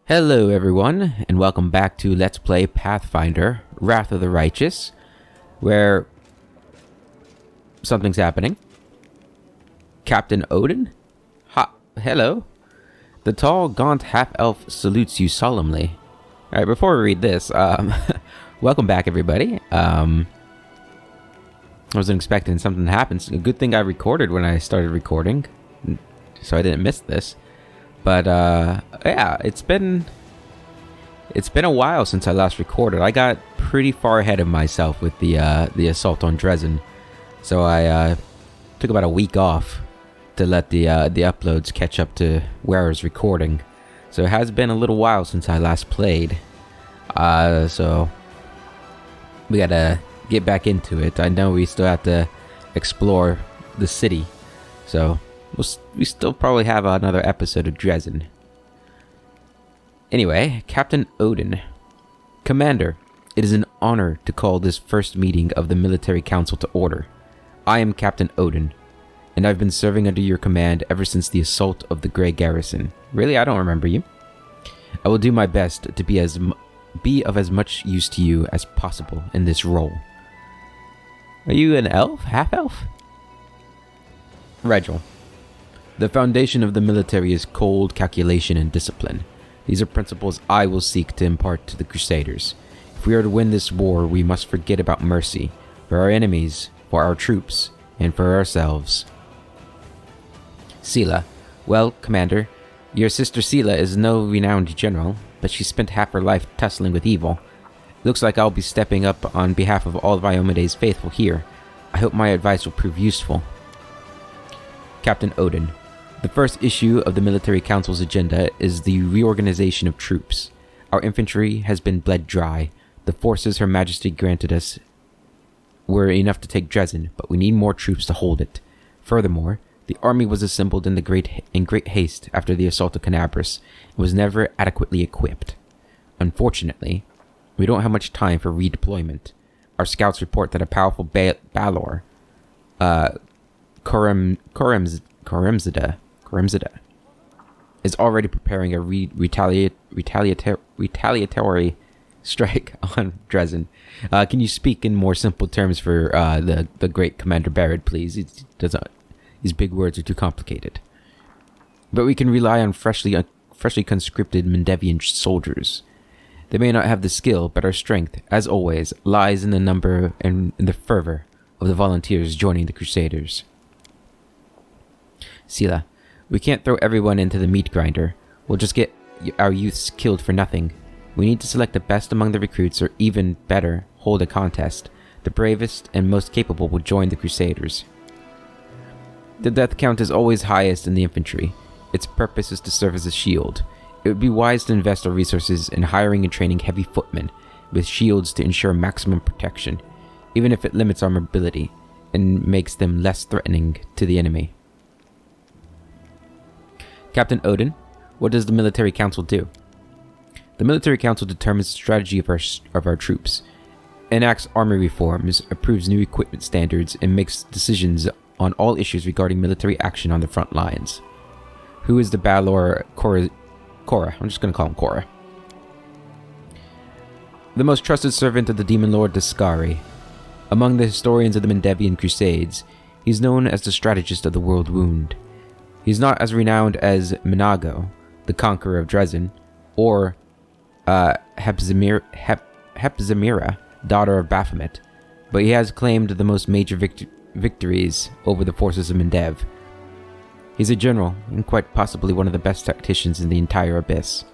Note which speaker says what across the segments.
Speaker 1: Hello everyone, and welcome back to Let's Play Pathfinder, Wrath of the Righteous, where something's happening. Captain Odin? Hello. The tall, gaunt half-elf salutes you solemnly. Alright, before we read this, welcome back everybody. I wasn't expecting something to happen. It's a good thing I recorded when I started recording, so I didn't miss this. But yeah, it's been a while since I last recorded. I got pretty far ahead of myself with the assault on Dresden, so I took about a week off to let the uploads catch up to where I was recording. So it has been a little while since I last played. So we gotta get back into it. I know we still have to explore the city, so we still probably have another episode of Dresden. Anyway, Captain Odin. Commander, it is an honor to call this first meeting of the Military Council to order. I am Captain Odin, and I've been serving under your command ever since the assault of the Grey Garrison. Really, I don't remember you. I will do my best to be of as much use to you as possible in this role. Are you an elf? Half-elf? Regil. The foundation of the military is cold calculation and discipline. These are principles I will seek to impart to the Crusaders. If we are to win this war, we must forget about mercy, for our enemies, for our troops, and for ourselves. Sela. Well, Commander, your sister Sela is no renowned general, but she spent half her life tussling with evil. Looks like I'll be stepping up on behalf of all of Iomede's faithful here. I hope my advice will prove useful. Captain Odin. The first issue of the Military Council's agenda is the Reorganization of Troops. Our infantry has been bled dry. The forces Her Majesty granted us were enough to take Dresden, but we need more troops to hold it. Furthermore, the army was assembled in great haste after the assault of Canabris and was never adequately equipped. Unfortunately, we don't have much time for redeployment. Our scouts report that a powerful Balor, Koremzada, is already preparing a retaliatory strike on Dresden. Can you speak in more simple terms for the great Commander Barrett, please? These big words are too complicated. But we can rely on freshly conscripted Mendevian soldiers. They may not have the skill, but our strength, as always, lies in the number and in the fervor of the volunteers joining the Crusaders. Sela, we can't throw everyone into the meat grinder. We'll just get our youths killed for nothing. We need to select the best among the recruits, or even better, hold a contest. The bravest and most capable will join the Crusaders. The death count is always highest in the infantry. Its purpose is to serve as a shield. It would be wise to invest our resources in hiring and training heavy footmen with shields to ensure maximum protection, even if it limits our mobility and makes them less threatening to the enemy. Captain Odin, what does the Military Council do? The Military Council determines the strategy of our troops, enacts army reforms, approves new equipment standards, and makes decisions on all issues regarding military action on the front lines. Who is the Balor Korra? I'm just going to call him Korra. The most trusted servant of the Demon Lord Daskari. Among the historians of the Mendevian Crusades, he's known as the strategist of the World Wound. He's not as renowned as Minago, the conqueror of Dresden, or Hepzimira, daughter of Baphomet, but he has claimed the most major victories over the forces of Mendev. He's a general, and quite possibly one of the best tacticians in the entire Abyss.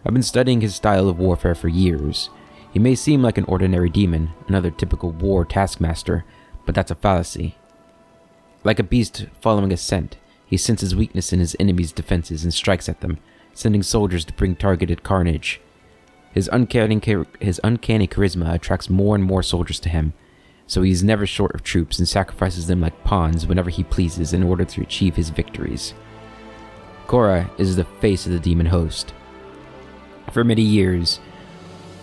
Speaker 1: I've been studying his style of warfare for years. He may seem like an ordinary demon, another typical war taskmaster, but that's a fallacy. Like a beast following a scent, he senses weakness in his enemy's defenses and strikes at them, sending soldiers to bring targeted carnage. His uncanny charisma attracts more and more soldiers to him, so he is never short of troops and sacrifices them like pawns whenever he pleases in order to achieve his victories. Korra is the face of the demon host. For many years,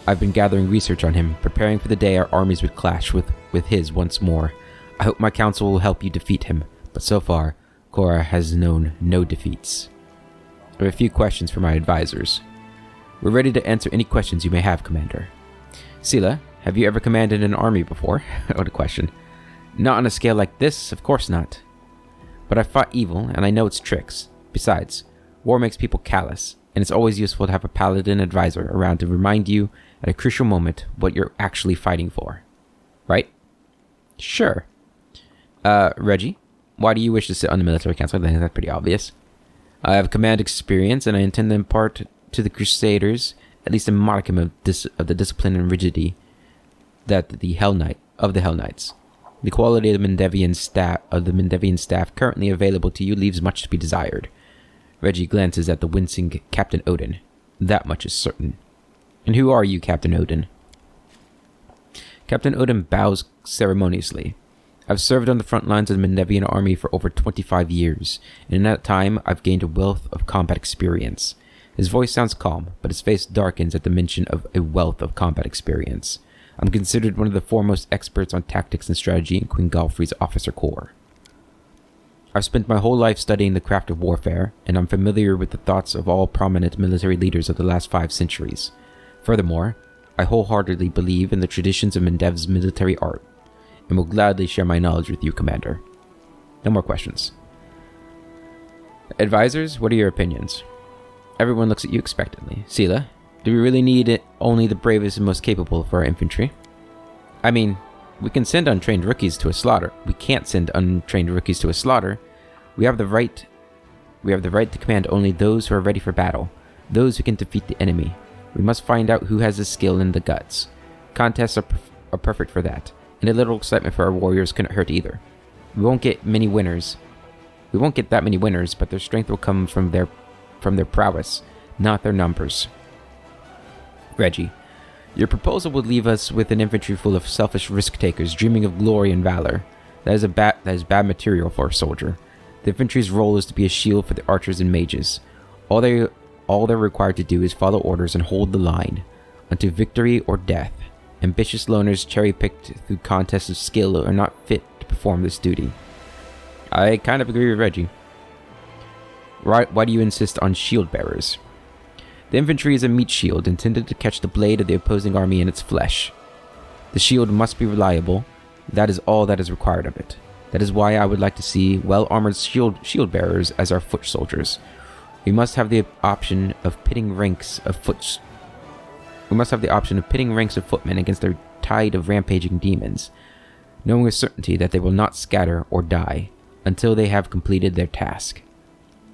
Speaker 1: I've been gathering research on him, preparing for the day our armies would clash with his once more. I hope my council will help you defeat him, but so far, Korra has known no defeats. I have a few questions for my advisors. We're ready to answer any questions you may have, Commander. Sela, have you ever commanded an army before? What a question. Not on a scale like this, of course not. But I've fought evil, and I know its tricks. Besides, war makes people callous, and it's always useful to have a paladin advisor around to remind you at a crucial moment what you're actually fighting for. Right? Sure. Reggie, why do you wish to sit on the military council? I think that's pretty obvious. I have command experience, and I intend to impart to the Crusaders at least a modicum of the discipline and rigidity that the Hell Knights. The quality of the Mendevian staff currently available to you leaves much to be desired. Reggie glances at the wincing Captain Odin. That much is certain. And who are you, Captain Odin? Captain Odin bows ceremoniously. I've served on the front lines of the Mendevian army for over 25 years, and in that time I've gained a wealth of combat experience. His voice sounds calm, but his face darkens at the mention of a wealth of combat experience. I'm considered one of the foremost experts on tactics and strategy in Queen Galfrey's officer corps. I've spent my whole life studying the craft of warfare, and I'm familiar with the thoughts of all prominent military leaders of the last 5 centuries. Furthermore, I wholeheartedly believe in the traditions of Mendev's military art, and will gladly share my knowledge with you, Commander. No more questions. Advisors, what are your opinions? Everyone looks at you expectantly. Sela, do we really need only the bravest and most capable for our infantry? I mean, we can send untrained rookies to a slaughter. We can't send untrained rookies to a slaughter. We have the right to command only those who are ready for battle, those who can defeat the enemy. We must find out who has the skill and the guts. Contests are perfect for that, and a little excitement for our warriors couldn't hurt either. We won't get that many winners, but their strength will come from their prowess, not their numbers. Reggie, your proposal would leave us with an infantry full of selfish risk-takers dreaming of glory and valor. That is bad material for a soldier. The infantry's role is to be a shield for the archers and mages. All they're required to do is follow orders and hold the line, unto victory or death. Ambitious loners cherry-picked through contests of skill are not fit to perform this duty. I kind of agree with Reggie. Why do you insist on shield bearers? The infantry is a meat shield intended to catch the blade of the opposing army in its flesh. The shield must be reliable. That is all that is required of it. That is why I would like to see well-armored shield bearers as our foot soldiers. We must have the option of pitting ranks of footmen against a tide of rampaging demons, knowing with certainty that they will not scatter or die until they have completed their task.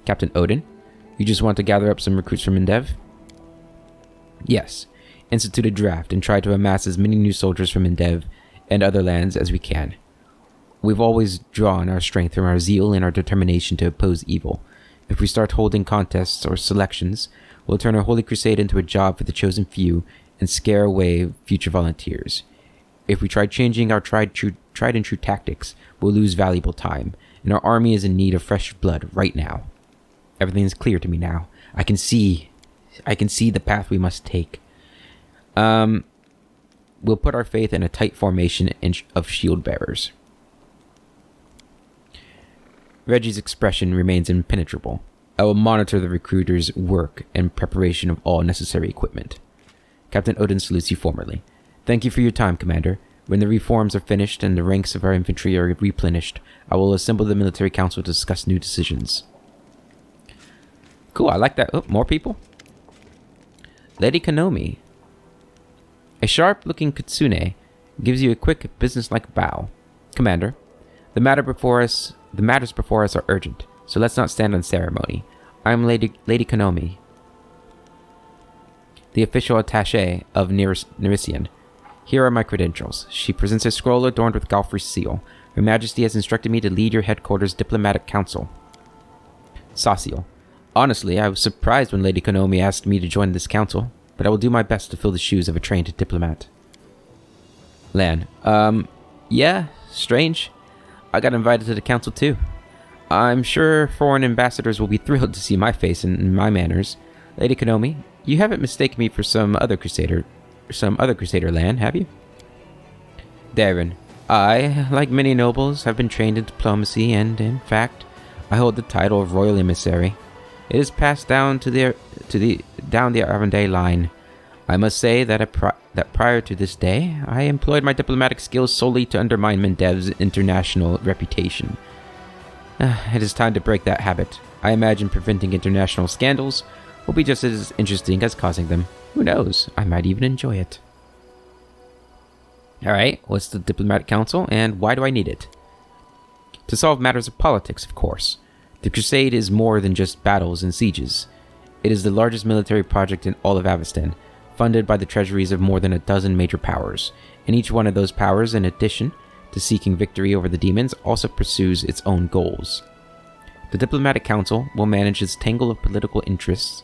Speaker 1: Captain Odin, you just want to gather up some recruits from Mendev? Yes. Institute a draft and try to amass as many new soldiers from Mendev and other lands as we can. We've always drawn our strength from our zeal and our determination to oppose evil. If we start holding contests or selections, we'll turn our Holy Crusade into a job for the chosen few and scare away future volunteers. If we try changing our tried and true tactics, we'll lose valuable time, and our army is in need of fresh blood right now. Everything is clear to me now. I can see the path we must take. We'll put our faith in a tight formation of shield bearers. Reggie's expression remains impenetrable. I will monitor the recruiters' work and preparation of all necessary equipment. Captain Odin salutes you formally. Thank you for your time, Commander. When the reforms are finished and the ranks of our infantry are replenished, I will assemble the military council to discuss new decisions. Cool, I like that. Oh, more people? Lady Konomi. A sharp-looking kitsune gives you a quick, business-like bow. Commander, the matters before us are urgent, so let's not stand on ceremony. I am Lady Konomi, the official attaché of Nerisian. Here are my credentials. She presents a scroll adorned with Galfrey's seal. Her Majesty has instructed me to lead your headquarters' diplomatic council. Saciel. Honestly, I was surprised when Lady Konomi asked me to join this council, but I will do my best to fill the shoes of a trained diplomat. Lan. Yeah, strange. I got invited to the council too. I'm sure foreign ambassadors will be thrilled to see my face and my manners. Lady Konomi, you haven't mistaken me for some other crusader Lan, have you? Darren. I, like many nobles, have been trained in diplomacy and, in fact, I hold the title of Royal Emissary. It is passed down to the down the Arvandale line. I must say that prior to this day, I employed my diplomatic skills solely to undermine Mendev's international reputation. It is time to break that habit. I imagine preventing international scandals will be just as interesting as causing them. Who knows? I might even enjoy it. Alright, what's the Diplomatic Council, and why do I need it? To solve matters of politics, of course. The Crusade is more than just battles and sieges. It is the largest military project in all of Avestan, funded by the treasuries of more than a dozen major powers, and each one of those powers, in addition to seeking victory over the demons, also pursues its own goals. The Diplomatic Council will manage this tangle of political interests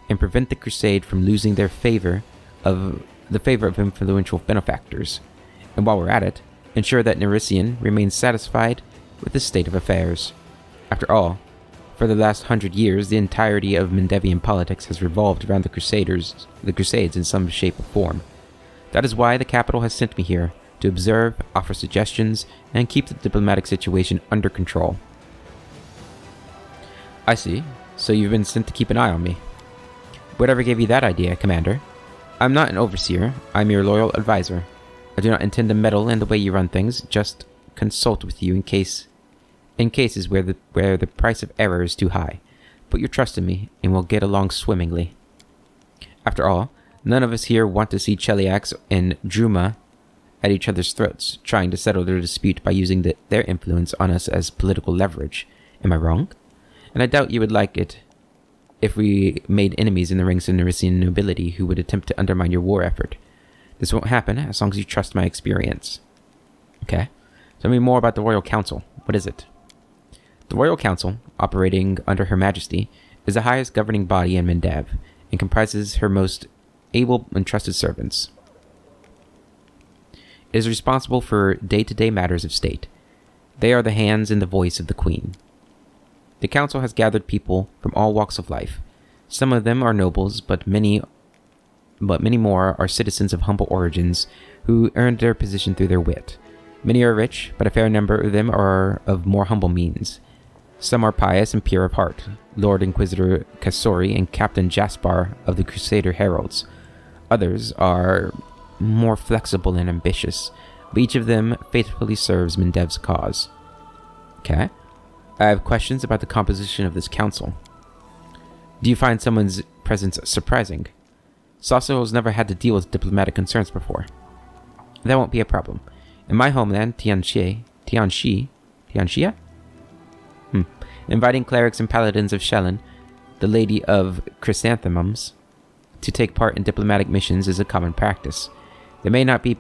Speaker 1: and prevent the Crusade from losing the favor of influential benefactors, and while we're at it, ensure that Nerisian remains satisfied with the state of affairs. After all, for the last 100 years, the entirety of Mendevian politics has revolved around the Crusades in some shape or form. That is why the capital has sent me here, to observe, offer suggestions, and keep the diplomatic situation under control. I see. So you've been sent to keep an eye on me. Whatever gave you that idea, Commander? I'm not an overseer. I'm your loyal advisor. I do not intend to meddle in the way you run things, just consult with you in cases where the price of error is too high. Put your trust in me, and we'll get along swimmingly. After all, none of us here want to see Cheliax and Druma at each other's throats, trying to settle their dispute by using their influence on us as political leverage. Am I wrong? And I doubt you would like it if we made enemies in the ranks of Nerisian nobility who would attempt to undermine your war effort. This won't happen as long as you trust my experience. Okay. Tell me more about the Royal Council. What is it? The Royal Council, operating under Her Majesty, is the highest governing body in Mendev, and comprises her most able and trusted servants. It is responsible for day-to-day matters of state. They are the hands and the voice of the Queen. The Council has gathered people from all walks of life. Some of them are nobles, but many more are citizens of humble origins who earned their position through their wit. Many are rich, but a fair number of them are of more humble means. Some are pious and pure of heart, Lord Inquisitor Kasori and Captain Jaspar of the Crusader Heralds. Others are more flexible and ambitious, but each of them faithfully serves Mendev's cause. Okay. I have questions about the composition of this council. Do you find someone's presence surprising? Sasso has never had to deal with diplomatic concerns before. That won't be a problem. In my homeland, Tianxia? Inviting clerics and paladins of Shellen, the Lady of Chrysanthemums, to take part in diplomatic missions is a common practice. They may not be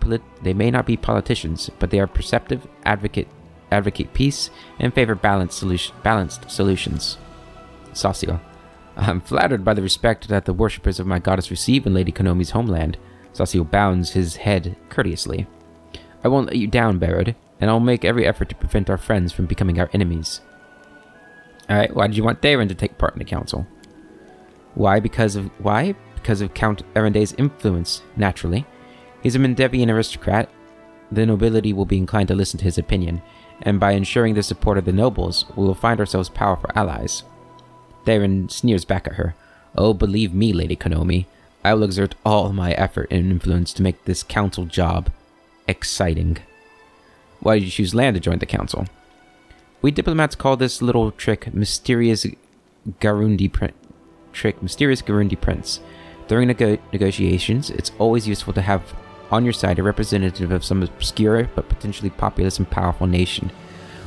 Speaker 1: politicians, but they are perceptive, advocate peace, and favor balanced solutions. Saucio. I'm flattered by the respect that the worshippers of my goddess receive in Lady Konomi's homeland. Saucio bows his head courteously. I won't let you down, Barad, and I'll make every effort to prevent our friends from becoming our enemies. Alright, why did you want Daron to take part in the council? Why? Because of Count Erende's influence, naturally. He's a Mendevian aristocrat. The nobility will be inclined to listen to his opinion, and by ensuring the support of the nobles, we will find ourselves powerful allies. Daron sneers back at her. Oh, believe me, Lady Konomi, I will exert all my effort and influence to make this council job exciting. Why did you choose Lan to join the council? We diplomats call this little trick Mysterious Garundi Prince. During negotiations, it's always useful to have on your side a representative of some obscure but potentially populous and powerful nation.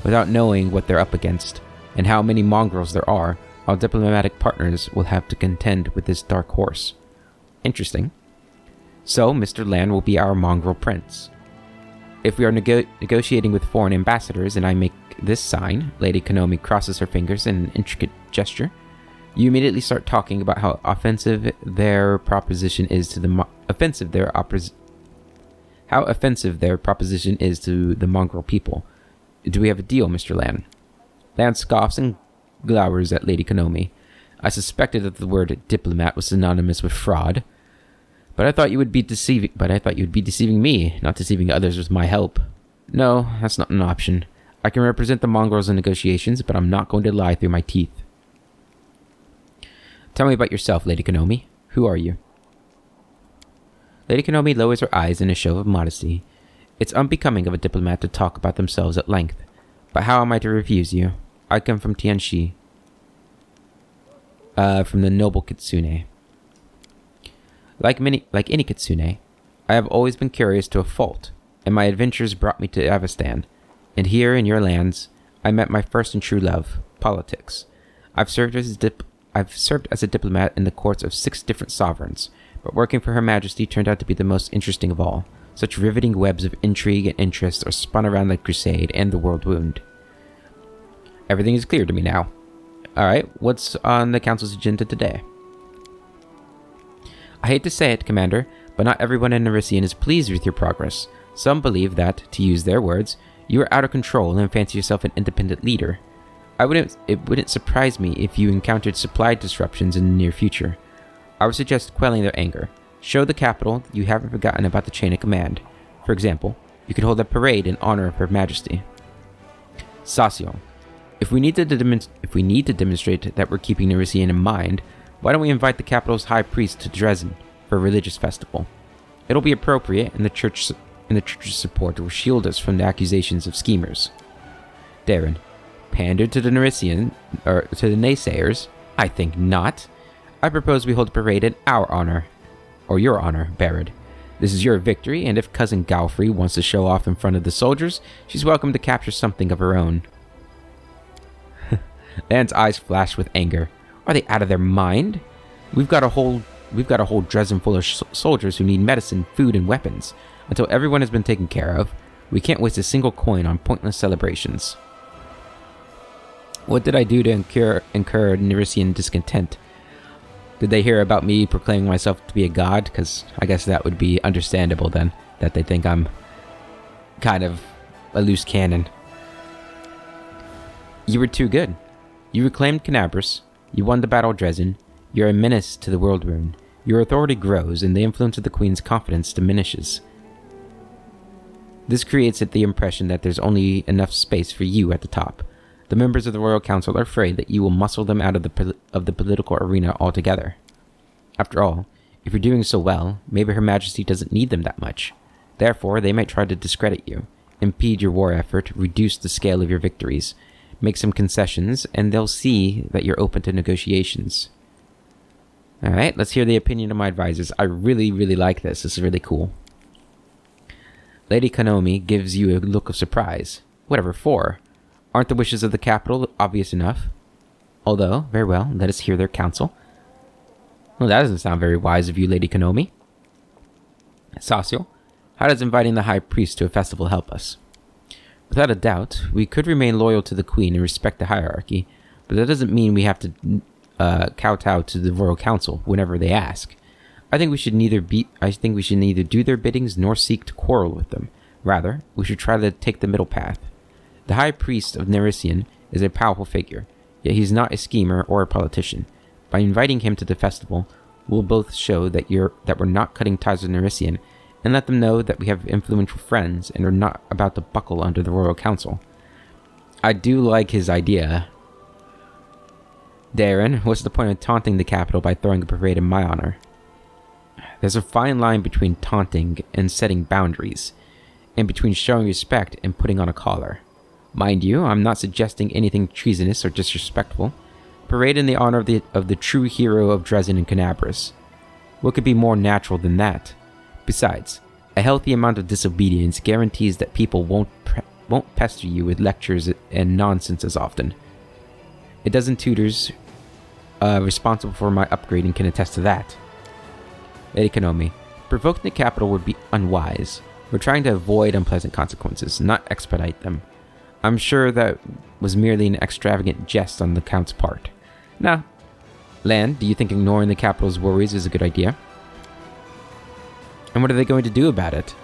Speaker 1: Without knowing what they're up against, and how many mongrels there are, our diplomatic partners will have to contend with this dark horse. Interesting. So, Mr. Lan will be our mongrel prince. If we are negotiating with foreign ambassadors and I make this sign, Lady Konomi crosses her fingers in an intricate gesture, you immediately start talking about how offensive their proposition is to the mongrel people. Do we have a deal, Mr. Lan? Lan scoffs and glowers at Lady Konomi. I suspected that the word diplomat was synonymous with fraud, but I thought you would be deceiving me, not deceiving others with my help. No, that's not an option. I can represent the mongrels in negotiations, but I'm not going to lie through my teeth. Tell me about yourself, Lady Konomi. Who are you? Lady Konomi lowers her eyes in a show of modesty. It's unbecoming of a diplomat to talk about themselves at length. But how am I to refuse you? I come from Tianxi. From the noble Kitsune. Like any Kitsune, I have always been curious to a fault, and my adventures brought me to Avestan. And here in your lands, I met my first and true love, politics. I've served as a diplomat in the courts of 6 different sovereigns, but working for Her Majesty turned out to be the most interesting of all. Such riveting webs of intrigue and interest are spun around the Crusade and the World Wound. Everything is clear to me now. Alright, what's on the Council's agenda today? I hate to say it, Commander, but not everyone in Nerisian is pleased with your progress. Some believe that, to use their words, you are out of control and fancy yourself an independent leader. It wouldn't surprise me if you encountered supply disruptions in the near future. I would suggest quelling their anger. Show the capital you haven't forgotten about the chain of command. For example, you could hold a parade in honor of Her Majesty. Sasio, if we need to demonstrate that we're keeping Nerisian in mind, why don't we invite the capital's high priest to Dresden for a religious festival? It'll be appropriate, and the church's support will shield us from the accusations of schemers. Darren, pander to the Nerisian, or to the naysayers? I think not. I propose we hold a parade in our honor. Or your honor, Barad. This is your victory, and if Cousin Galfrey wants to show off in front of the soldiers, she's welcome to capture something of her own. Lan's eyes flashed with anger. Are they out of their mind? We've got a whole Dresden full of soldiers who need medicine, food, and weapons. Until everyone has been taken care of, we can't waste a single coin on pointless celebrations. What did I do to incur Nerisian discontent? Did they hear about me proclaiming myself to be a god? Because I guess that would be understandable then, that they think I'm kind of a loose cannon. You were too good. You reclaimed Canabras, you won the Battle of Dresden, you're a menace to the World Rune. Your authority grows, and the influence of the Queen's confidence diminishes. This creates the impression that there's only enough space for you at the top. The members of the Royal Council are afraid that you will muscle them out of the political arena altogether. After all, if you're doing so well, maybe Her Majesty doesn't need them that much. Therefore, they might try to discredit you, impede your war effort, reduce the scale of your victories, make some concessions, and they'll see that you're open to negotiations. Alright, let's hear the opinion of my advisors. I really, really like this. This is really cool. Lady Konomi gives you a look of surprise. Whatever for? Aren't the wishes of the capital obvious enough? Although, very well, let us hear their counsel. Well, that doesn't sound very wise of you, Lady Konomi. Sasio, how does inviting the High Priest to a festival help us? Without a doubt, we could remain loyal to the Queen and respect the hierarchy, but that doesn't mean we have to kowtow to the Royal Council whenever they ask. I think we should neither do their biddings nor seek to quarrel with them. Rather, we should try to take the middle path. The High Priest of Nerisian is a powerful figure, yet he's not a schemer or a politician. By inviting him to the festival, we'll both show that we're not cutting ties with Nerisian, and let them know that we have influential friends and are not about to buckle under the Royal Council. I do like his idea. Darren, what's the point of taunting the capital by throwing a parade in my honor? There's a fine line between taunting and setting boundaries, and between showing respect and putting on a collar. Mind you, I'm not suggesting anything treasonous or disrespectful. Parade in the honor of the true hero of Dresden and Canabras. What could be more natural than that? Besides, a healthy amount of disobedience guarantees that people won't pester you with lectures and nonsense as often. A dozen tutors responsible for my upgrading can attest to that. Lady Konomi, provoking the capital would be unwise. We're trying to avoid unpleasant consequences, not expedite them. I'm sure that was merely an extravagant jest on the Count's part. Now, Lan, do you think ignoring the capital's worries is a good idea? And what are they going to do about it?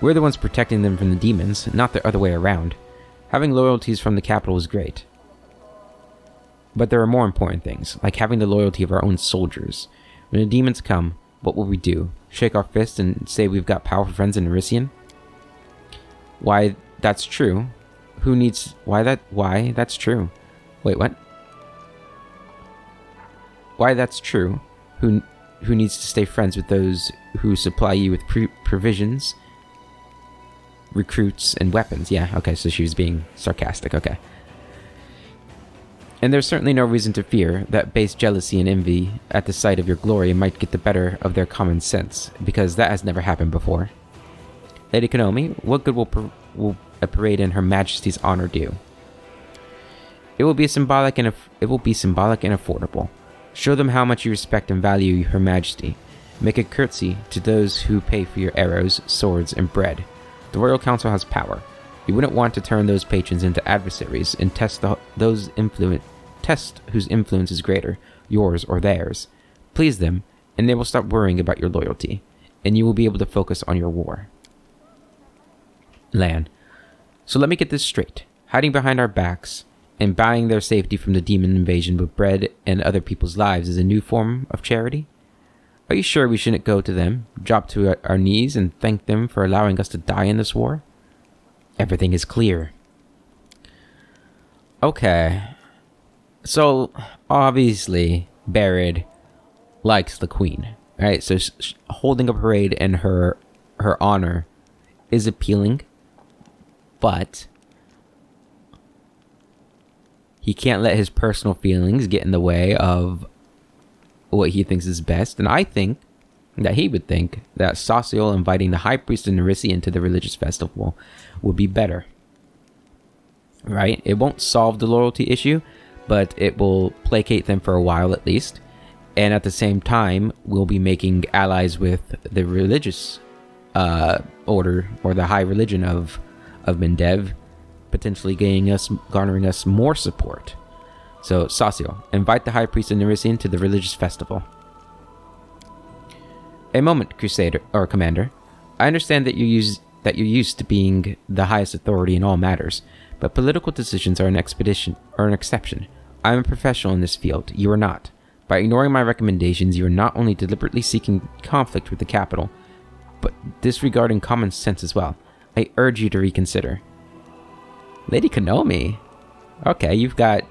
Speaker 1: We're the ones protecting them from the demons, not the other way around. Having loyalties from the capital is great. But there are more important things, like having the loyalty of our own soldiers. When the demons come, what will we do? Shake our fists and say we've got powerful friends in Nerisian? Why, that's true. Why, that's true. Wait, what? Why, that's true. who needs to stay friends with those who supply you with provisions, recruits, and weapons. Yeah, okay, so she was being sarcastic, okay. And there's certainly no reason to fear that base jealousy and envy at the sight of your glory might get the better of their common sense, because that has never happened before. Lady Konomi, what good will a parade in Her Majesty's honor do? It will be symbolic and affordable. Show them how much you respect and value Her Majesty. Make a curtsy to those who pay for your arrows, swords, and bread. The Royal Council has power. You wouldn't want to turn those patrons into adversaries and test whose influence is greater, yours or theirs. Please them, and they will stop worrying about your loyalty, and you will be able to focus on your war. Lan. So let me get this straight. Hiding behind our backs and buying their safety from the demon invasion with bread and other people's lives is a new form of charity? Are you sure we shouldn't go to them, drop to our knees, and thank them for allowing us to die in this war? Everything is clear. Okay. So, obviously, Barad likes the queen, right? So, holding a parade in her honor is appealing, but he can't let his personal feelings get in the way of what he thinks is best. And I think that he would think that Saciel inviting the High Priest and Nerissa into the religious festival would be better. Right? It won't solve the loyalty issue, but it will placate them for a while at least. And at the same time, we'll be making allies with the religious order, or the high religion of Mendev, potentially garnering us more support. So, Saciel, invite the High Priest and Nerissa to the religious festival. A moment, Crusader, or Commander. I understand that you're used to being the highest authority in all matters, but political decisions are an exception. I am a professional in this field. You are not. By ignoring my recommendations, you are not only deliberately seeking conflict with the capital, but disregarding common sense as well. I urge you to reconsider. Lady Konomi. Okay, you've got...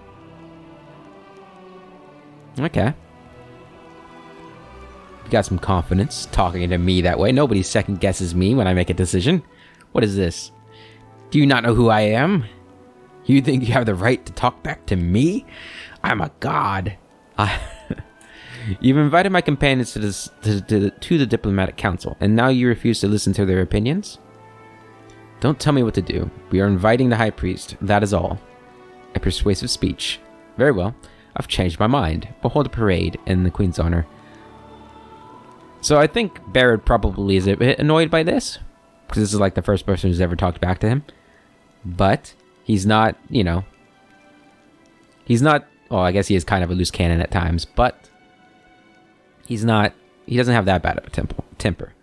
Speaker 1: Okay. You've got some confidence talking to me that way. Nobody second guesses me when I make a decision. What is this? Do you not know who I am? You think you have the right to talk back to me? I'm a god. You've invited my companions to the diplomatic council, and now you refuse to listen to their opinions? Don't tell me what to do. We are inviting the High Priest, that is all. A persuasive speech. Very well. I've changed my mind. We'll hold a parade in the Queen's honor. So I think Barad probably is a bit annoyed by this, because this is like the first person who's ever talked back to him. But he's not, well, I guess he is kind of a loose cannon at times, but he doesn't have that bad of a temper.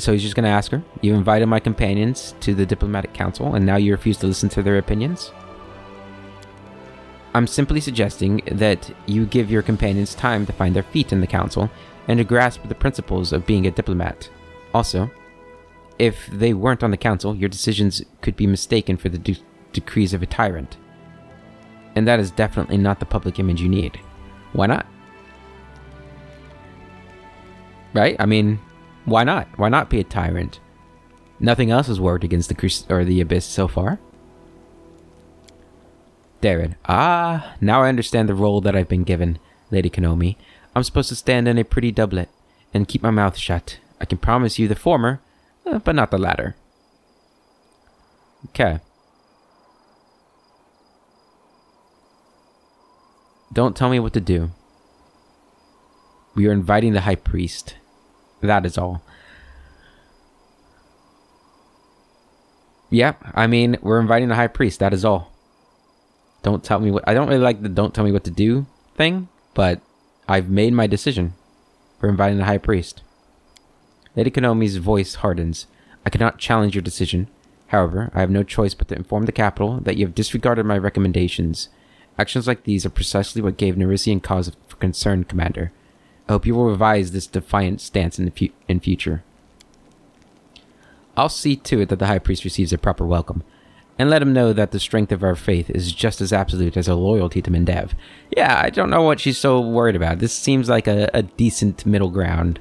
Speaker 1: So he's just going to ask her, you invited my companions to the diplomatic council, and now you refuse to listen to their opinions? I'm simply suggesting that you give your companions time to find their feet in the council and to grasp the principles of being a diplomat. Also, if they weren't on the council, your decisions could be mistaken for the decrees of a tyrant. And that is definitely not the public image you need. Why not? Right? I mean, why not? Why not be a tyrant? Nothing else has worked against the Abyss so far. Darren. Now I understand the role that I've been given, Lady Konomi. I'm supposed to stand in a pretty doublet and keep my mouth shut. I can promise you the former, but not the latter. Okay. Don't tell me what to do. We are inviting the High Priest. That is all. Yeah, I mean, we're inviting the High Priest. That is all. Don't tell me what... I don't really like the don't tell me what to do thing, but I've made my decision. We're inviting the High Priest. Lady Konomi's voice hardens. I cannot challenge your decision. However, I have no choice but to inform the capital that you have disregarded my recommendations. Actions like these are precisely what gave Nerissa cause for concern, Commander. I hope you will revise this defiant stance in future. I'll see to it that the High Priest receives a proper welcome. And let him know that the strength of our faith is just as absolute as our loyalty to Mendev. Yeah, I don't know what she's so worried about. This seems like a decent middle ground.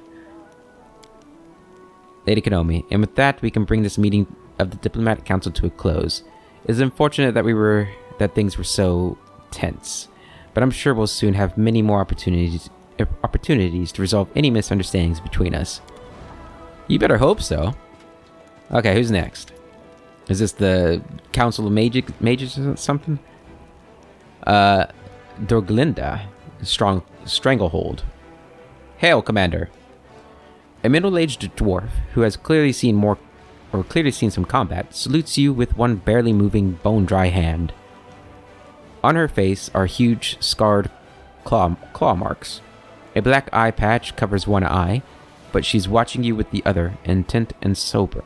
Speaker 1: Lady Konomi, and with that, we can bring this meeting of the Diplomatic Council to a close. It is unfortunate that things were so tense, but I'm sure we'll soon have many more opportunities to resolve any misunderstandings between us. You better hope so. Okay, who's next? Is this the Council of Mages or something? Dorglinda, Stranglehold. Hail, Commander. A middle-aged dwarf who has clearly seen some combat salutes you with one barely moving, bone-dry hand. On her face are huge, scarred claw marks. A black eye patch covers one eye, but she's watching you with the other, intent and somber.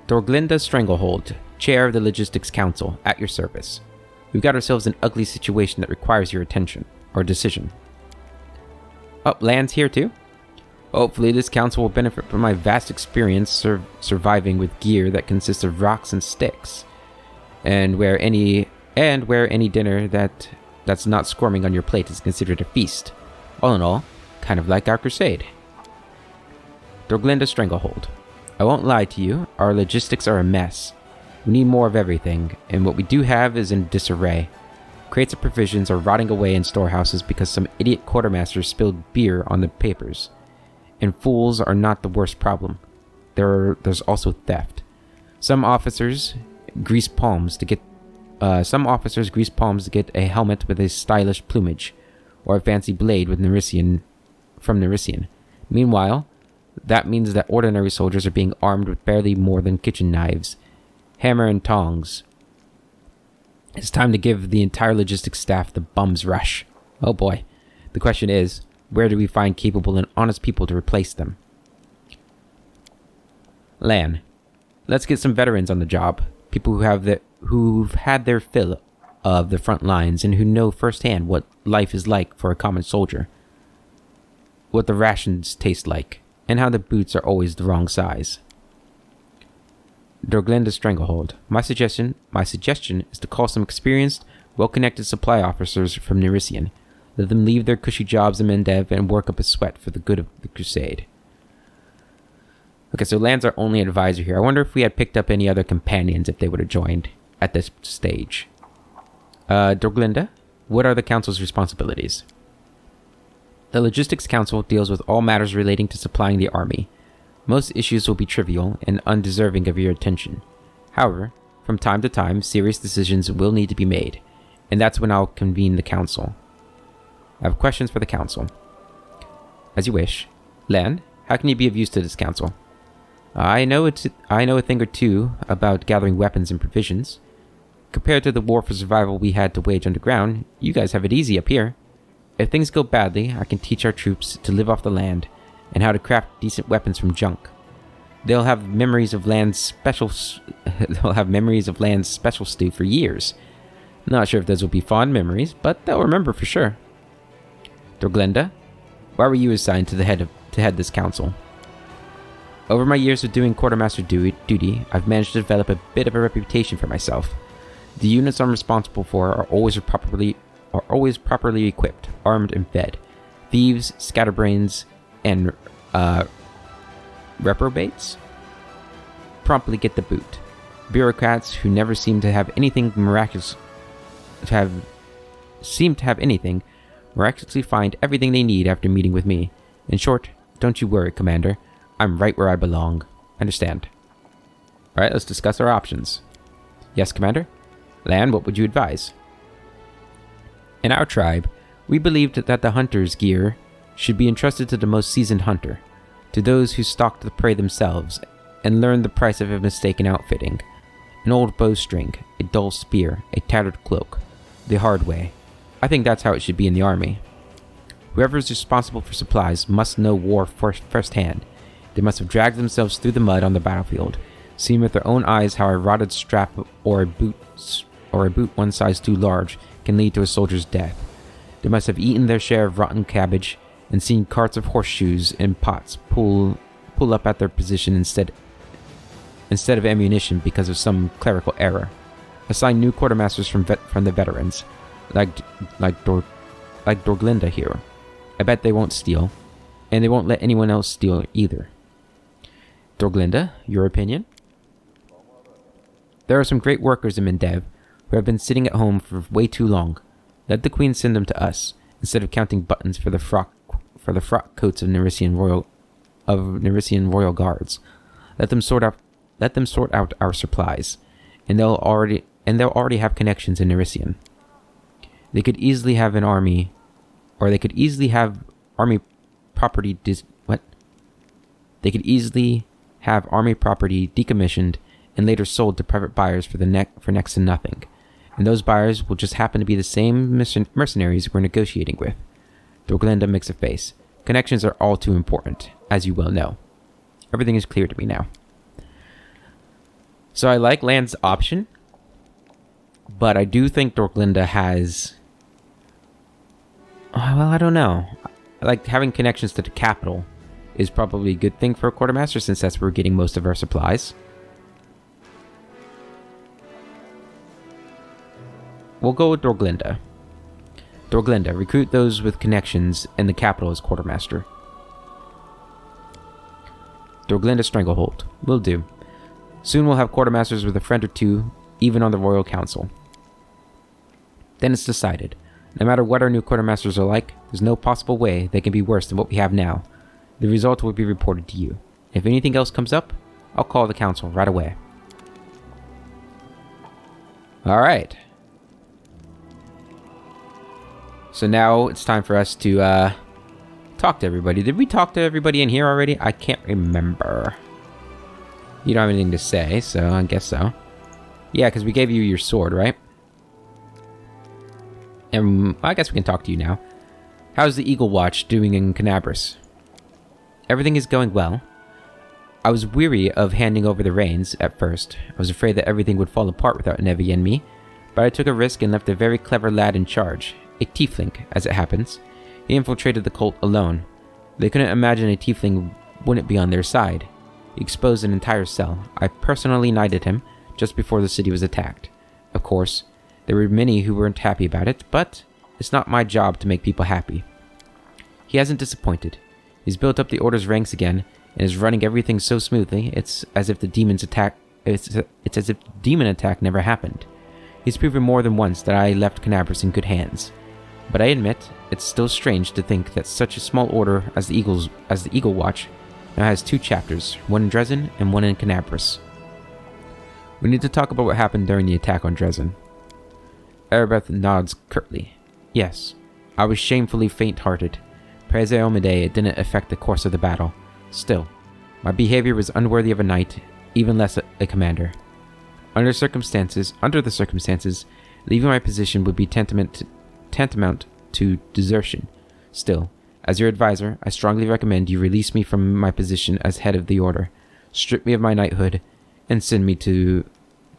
Speaker 1: Dorglinda Stranglehold, Chair of the Logistics Council, at your service. We've got ourselves an ugly situation that requires your attention, or decision. Oh, Land's here too? Hopefully this council will benefit from my vast experience surviving with gear that consists of rocks and sticks, and where any dinner that's not squirming on your plate is considered a feast. All in all, kind of like our crusade. Dorglinda Stranglehold. I won't lie to you, our logistics are a mess. We need more of everything, and what we do have is in disarray. Crates of provisions are rotting away in storehouses because some idiot quartermaster spilled beer on the papers. And fools are not the worst problem. There's also theft. Some officers grease palms to get a helmet with a stylish plumage, or a fancy blade with from Nerisian. Meanwhile, that means that ordinary soldiers are being armed with barely more than kitchen knives, hammer and tongs. It's time to give the entire logistics staff the bum's rush. Oh boy. The question is, where do we find capable and honest people to replace them? Lan, let's get some veterans on the job. People who've had their fill of the front lines and who know firsthand what life is like for a common soldier. What the rations taste like, and how the boots are always the wrong size. Dorglinda Stranglehold. My suggestion is to call some experienced, well-connected supply officers from Nerisian. Let them leave their cushy jobs in Mendev and work up a sweat for the good of the crusade. Okay, so Land's our only advisor here. I wonder if we had picked up any other companions if they would have joined at this stage. Dorglinda, what are the council's responsibilities? The Logistics Council deals with all matters relating to supplying the army. Most issues will be trivial and undeserving of your attention. However, from time to time, serious decisions will need to be made, and that's when I'll convene the council. I have questions for the council. As you wish. Lan, how can you be of use to this council? I know a thing or two about gathering weapons and provisions. Compared to the war for survival we had to wage underground, you guys have it easy up here. If things go badly, I can teach our troops to live off the land and how to craft decent weapons from junk. They'll have memories of land's special stew for years. Not sure if those will be fond memories, but they'll remember for sure. Dorglinda, why were you assigned to head this council? Over my years of doing quartermaster duty, I've managed to develop a bit of a reputation for myself. The units I'm responsible for are always properly equipped, armed, and fed. Thieves, scatterbrains, and reprobates promptly get the boot. Bureaucrats who never seem to have anything miraculously find everything they need after meeting with me. In short, don't you worry, Commander. I'm right where I belong. Understand? Alright, let's discuss our options. Yes, Commander? Lan, what would you advise? In our tribe, we believed that the hunter's gear should be entrusted to the most seasoned hunter, to those who stalked the prey themselves and learned the price of a mistaken outfitting. An old bowstring, a dull spear, a tattered cloak. The hard way. I think that's how it should be in the army. Whoever is responsible for supplies must know war firsthand. They must have dragged themselves through the mud on the battlefield, seen with their own eyes how a rotted strap or a boot one size too large can lead to a soldier's death. They must have eaten their share of rotten cabbage and seen carts of horseshoes and pots pull up at their position
Speaker 2: instead of ammunition because of some clerical error. Assign new quartermasters from the veterans, like Dorglinda here. I bet they won't steal, and they won't let anyone else steal either. Dorglinda, your opinion? There are some great workers in Mendev who have been sitting at home for way too long. Let the Queen send them to us, instead of counting buttons for the frock coats of Nerisian royal guards. Let them sort out our supplies, and they'll already have connections in Nerisian. They could easily have an army, or they could easily have army property They could easily have army property decommissioned and later sold to private buyers for next to nothing. And those buyers will just happen to be the same mercenaries we're negotiating with. Dorglinda makes a face. Connections are all too important, as you well know. Everything is clear to me now. So I like Land's option, but I do think Dorglinda has... well, I don't know. Like, having connections to the capital is probably a good thing for a quartermaster, since that's where we're getting most of our supplies. We'll go with Dorglinda. Dorglinda, recruit those with connections in the capital as quartermaster. Dorglinda Stranglehold. Will do. Soon we'll have quartermasters with a friend or two, even on the Royal Council. Then it's decided. No matter what our new quartermasters are like, there's no possible way they can be worse than what we have now. The result will be reported to you. If anything else comes up, I'll call the council right away. Alright. So now it's time for us to talk to everybody. Did we talk to everybody in here already? I can't remember. You don't have anything to say, so I guess so. Yeah, because we gave you your sword, right? And I guess we can talk to you now. How's the Eagle Watch doing in Canabris? Everything is going well. I was weary of handing over the reins at first. I was afraid that everything would fall apart without Nevi and me, but I took a risk and left a very clever lad in charge. A tiefling, as it happens. He infiltrated the cult alone. They couldn't imagine a tiefling wouldn't be on their side. He exposed an entire cell. I personally knighted him just before the city was attacked. Of course, there were many who weren't happy about it, but it's not my job to make people happy. He hasn't disappointed. He's built up the Order's ranks again and is running everything so smoothly. It's as if the demon attack never happened. He's proven more than once that I left Canabris in good hands. But I admit, it's still strange to think that such a small order as the Eagle Watch now has 2 chapters, one in Dresden and one in Canabris. We need to talk about what happened during the attack on Dresden. Erebeth nods curtly. Yes, I was shamefully faint-hearted. Praise Omide, it didn't affect the course of the battle. Still, my behavior was unworthy of a knight, even less a commander. Under the circumstances, leaving my position would be tantamount to desertion. Still, as your advisor, I strongly recommend you release me from my position as head of the Order, strip me of my knighthood, and send me to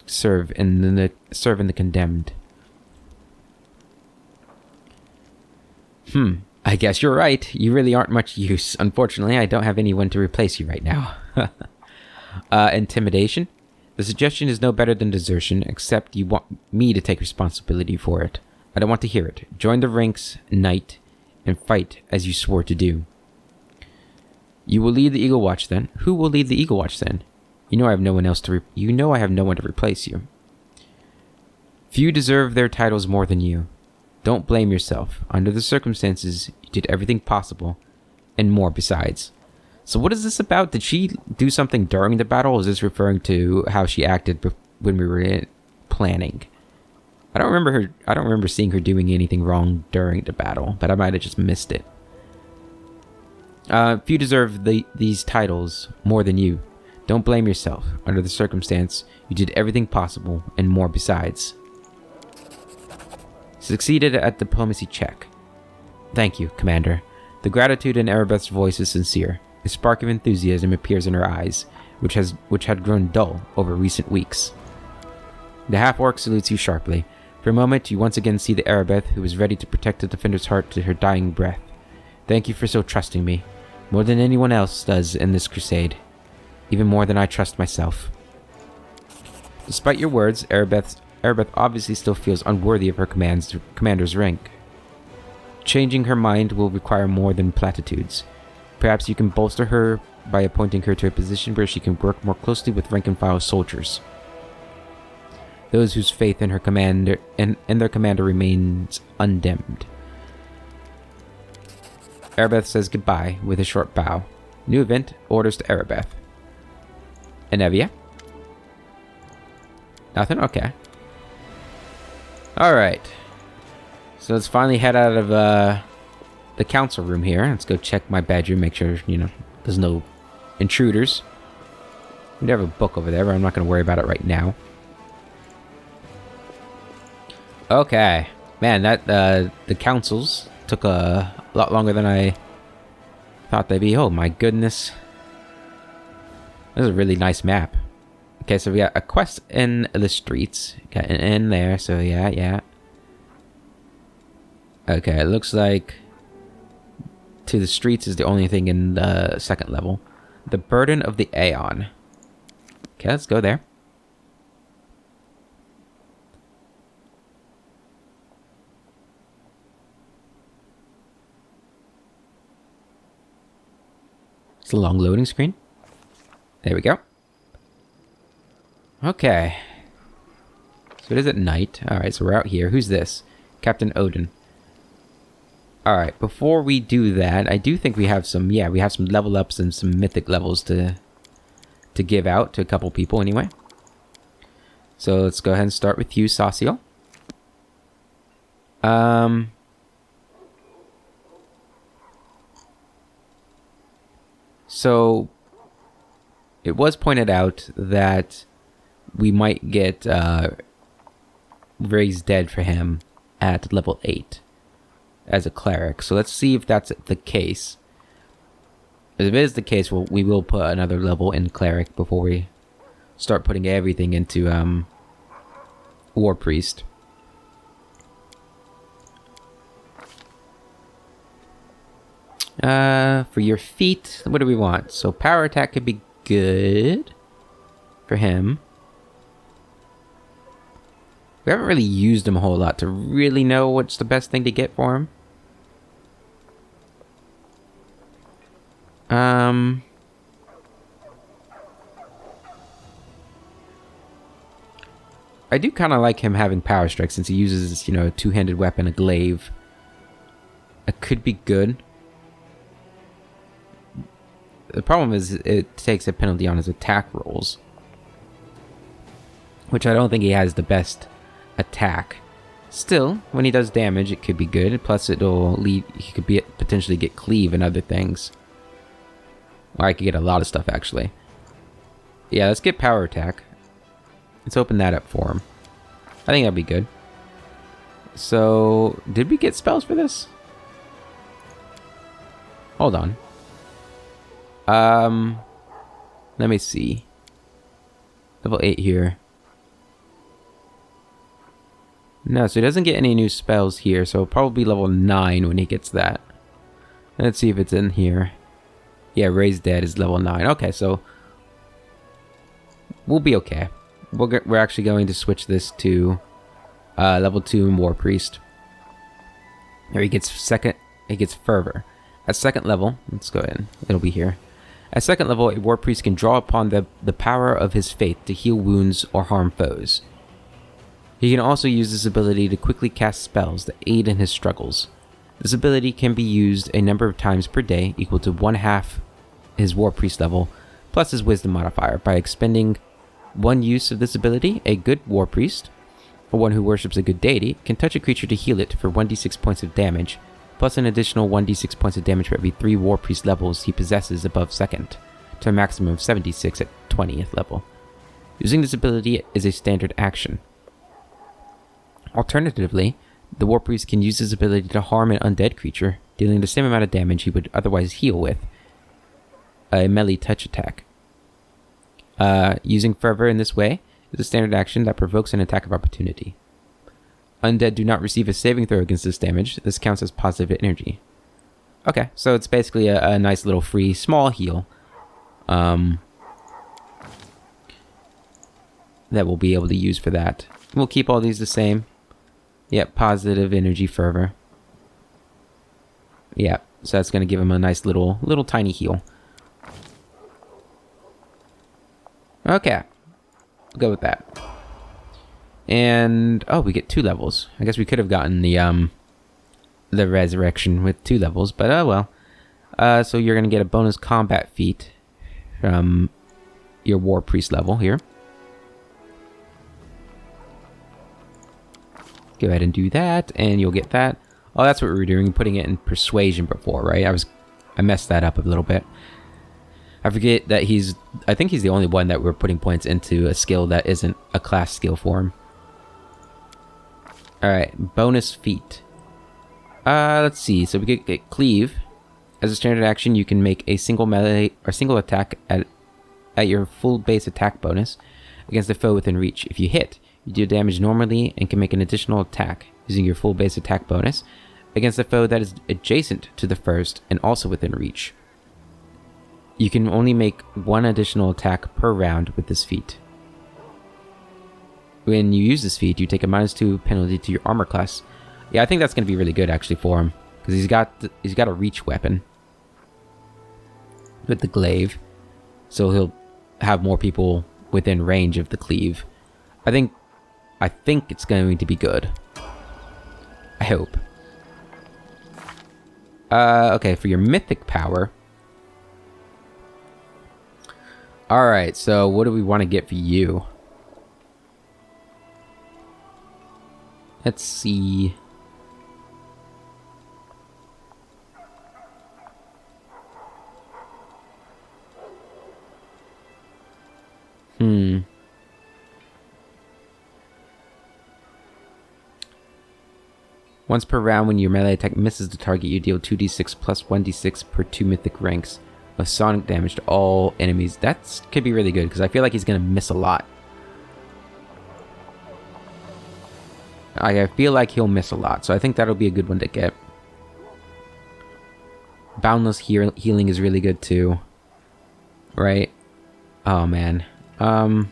Speaker 2: serve in the condemned. I guess you're right. You really aren't much use. Unfortunately, I don't have anyone to replace you right now. Intimidation? The suggestion is no better than desertion, except you want me to take responsibility for it. I don't want to hear it. Join the ranks, knight, and fight as you swore to do. You will lead the Eagle Watch then? Who will lead the Eagle Watch then? You know I have no one to replace you. Few deserve their titles more than you. Don't blame yourself. Under the circumstances, you did everything possible, and more besides. So what is this about? Did she do something during the battle, or is this referring to how she acted when we were planning? I don't remember seeing her doing anything wrong during the battle, but I might have just missed it. Few deserve these titles more than you. Don't blame yourself. Under the circumstance, you did everything possible, and more besides. Succeeded at diplomacy check. Thank you, Commander. The gratitude in Erebeth's voice is sincere. A spark of enthusiasm appears in her eyes, which had grown dull over recent weeks. The half-orc salutes you sharply. For a moment, you once again see the Erebeth who is ready to protect the defender's heart to her dying breath. Thank you for so trusting me, more than anyone else does in this crusade, even more than I trust myself. Despite your words, Arabeth obviously still feels unworthy of her commander's rank. Changing her mind will require more than platitudes. Perhaps you can bolster her by appointing her to a position where she can work more closely with rank-and-file soldiers. Those whose faith in her commander and their commander remains undimmed. Arabeth says goodbye with a short bow. New event, orders to Arabeth. Enevia? Nothing? Okay. Alright. So let's finally head out of the council room here. Let's go check my bedroom, make sure, there's no intruders. We do have a book over there, but I'm not going to worry about it right now. Okay. Man, the councils took a lot longer than I thought they'd be. Oh my goodness. This is a really nice map. Okay, so we got a quest in the streets. Got an inn there, so yeah. Okay, it looks like to the streets is the only thing in the second level. The Burden of the Aeon. Okay, let's go there. It's a long loading screen. There we go. Okay. So it is at night. Alright, so we're out here. Who's this? Captain Odin. Alright, before we do that, I do think we have some, we have some level ups and some mythic levels to give out to a couple people anyway. So let's go ahead and start with you, Saciel. So it was pointed out that we might get raised dead for him at level 8 as a cleric. So let's see if that's the case. If it is the case, we will put another level in cleric before we start putting everything into war priest. For your feat, what do we want? So power attack could be good for him. We haven't really used him a whole lot to really know what's the best thing to get for him. I do kind of like him having power strike since he uses, a two-handed weapon, a glaive. It could be good. The problem is it takes a penalty on his attack rolls, which I don't think he has the best attack. Still, when he does damage, it could be good. Plus, it'll lead. He could potentially get cleave and other things. Or I could get a lot of stuff actually. Yeah, let's get power attack. Let's open that up for him. I think that'd be good. So, did we get spells for this? Hold on. Let me see. Level 8 here. No, so he doesn't get any new spells here, so probably level 9 when he gets that. Let's see if it's in here. Yeah, Raised Dead is level 9. Okay, so we'll be okay. We're actually going to switch this to level 2 War Priest. There he gets Fervor. At second level, let's go in. It'll be here. At second level, a War Priest can draw upon the power of his faith to heal wounds or harm foes. He can also use this ability to quickly cast spells that aid in his struggles. This ability can be used a number of times per day, equal to 1/2 his War Priest level, plus his Wisdom modifier. By expending one use of this ability, a good War Priest, or one who worships a good deity, can touch a creature to heal it for 1d6 points of damage, plus an additional 1d6 points of damage for every 3 War Priest levels he possesses above second, to a maximum of 76 at 20th level. Using this ability is a standard action. Alternatively, the War Priest can use his ability to harm an undead creature, dealing the same amount of damage he would otherwise heal with a melee touch attack. Using Fervor in this way is a standard action that provokes an attack of opportunity. Undead do not receive a saving throw against this damage. This counts as positive energy. Okay, so it's basically a nice little free small heal. that we'll be able to use for that. We'll keep all these the same. Yep, positive energy fervor. Yep, so that's going to give him a nice little tiny heal. Okay, we'll go with that. And, oh, we get 2 levels. I guess we could have gotten the resurrection with 2 levels, but oh well. So you're going to get a bonus combat feat from your war priest level here. Go ahead and do that, and you'll get that. Oh, that's what we were doing, putting it in persuasion before, right? I messed that up a little bit. I forget that I think he's the only one that we're putting points into a skill that isn't a class skill for him. Alright, bonus feat. Let's see. So we get cleave. As a standard action, you can make a single melee or single attack at your full base attack bonus against a foe within reach. If you hit, you deal damage normally and can make an additional attack using your full base attack bonus against a foe that is adjacent to the first and also within reach. You can only make 1 additional attack per round with this feat. When you use this feat, you take a -2 penalty to your armor class. Yeah, I think that's going to be really good actually for him, because he's got a reach weapon with the glaive, so he'll have more people within range of the cleave. I think it's going to be good. I hope. Okay, for your mythic power. Alright, so what do we want to get for you? Let's see. Once per round, when your melee attack misses the target, you deal 2d6 plus 1d6 per 2 mythic ranks of sonic damage to all enemies. That could be really good, because I feel like he's going to miss a lot. I feel like he'll miss a lot, so I think that'll be a good one to get. Boundless healing is really good too. Right? Oh man. But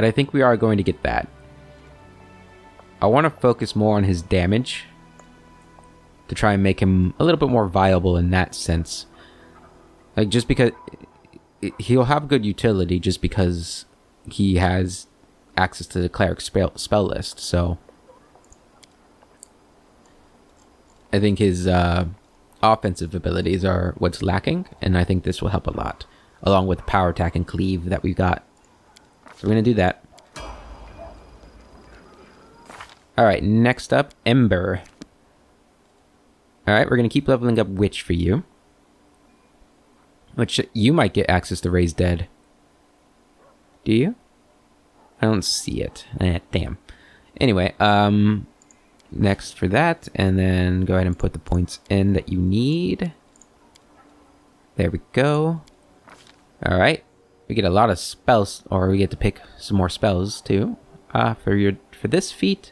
Speaker 2: I think we are going to get that. I want to focus more on his damage to try and make him a little bit more viable in that sense. Like, just because he'll have good utility just because he has access to the cleric spell list, so I think his offensive abilities are what's lacking, and I think this will help a lot, along with power attack and cleave that we've got. So we're going to do that. Alright, next up, Ember. Alright, we're going to keep leveling up Witch for you. Which you might get access to Raise Dead. Do you? I don't see it. Damn. Anyway, next for that, and then go ahead and put the points in that you need. There we go. Alright. We get a lot of spells, or we get to pick some more spells too. For this feat,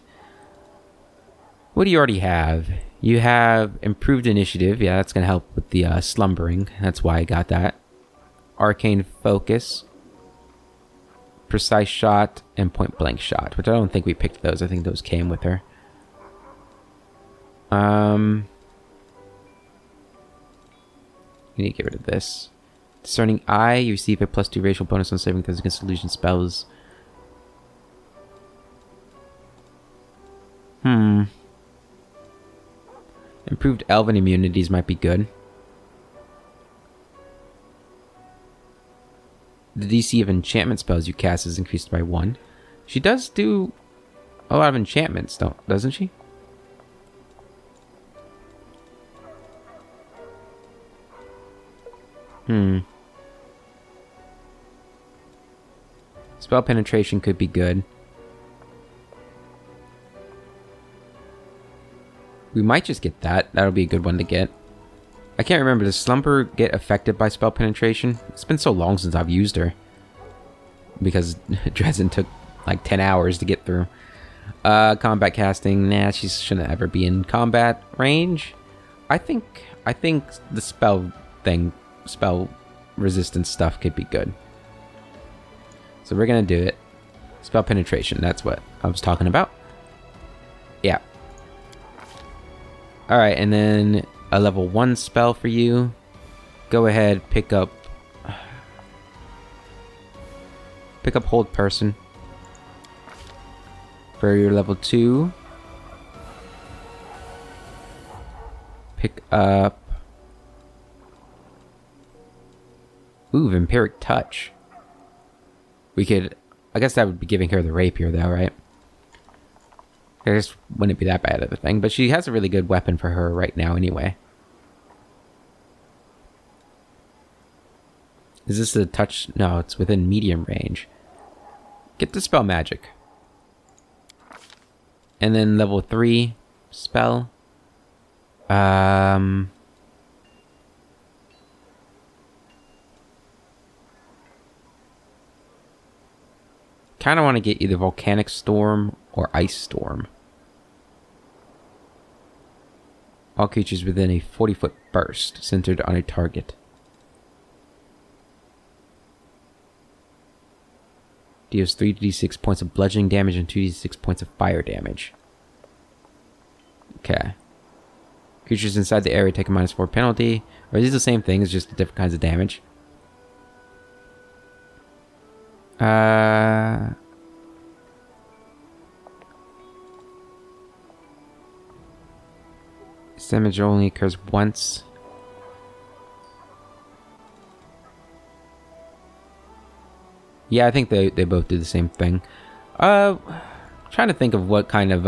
Speaker 2: what do you already have? You have Improved Initiative. Yeah, that's going to help with the slumbering. That's why I got that. Arcane Focus. Precise Shot, and Point Blank Shot, which I don't think we picked those. I think those came with her. We need to get rid of this. Discerning Eye, you receive a +2 racial bonus on saving throws against illusion spells. Improved Elven immunities might be good. The DC of enchantment spells you cast is increased by 1. She does do a lot of enchantments, doesn't she? Spell penetration could be good. We might just get that. That'll be a good one to get. I can't remember. Does Slumber get affected by spell penetration? It's been so long since I've used her. Because Dresden took like 10 hours to get through. Combat casting. Nah, she shouldn't ever be in combat range. I think the spell resistance stuff could be good. So we're going to do it. Spell penetration. That's what I was talking about. Yeah. Alright, and then a level 1 spell for you. Go ahead, pick up Hold Person. For your level 2. Pick up... Ooh, Vampiric Touch. We could... I guess that would be giving her the rapier though, right? I guess wouldn't be that bad of a thing, but she has a really good weapon for her right now anyway. Is this a touch? No, it's within medium range. Get the spell magic. And then level 3 spell. Kind of want to get either Volcanic Storm or Ice Storm. All creatures within a 40-foot burst centered on a target. Deals 3d6 points of bludgeoning damage and 2d6 points of fire damage. Okay. Creatures inside the area take a -4 penalty. Or are these the same thing? It's just different kinds of damage. This damage only occurs once. Yeah, I think they both do the same thing. Trying to think of what kind of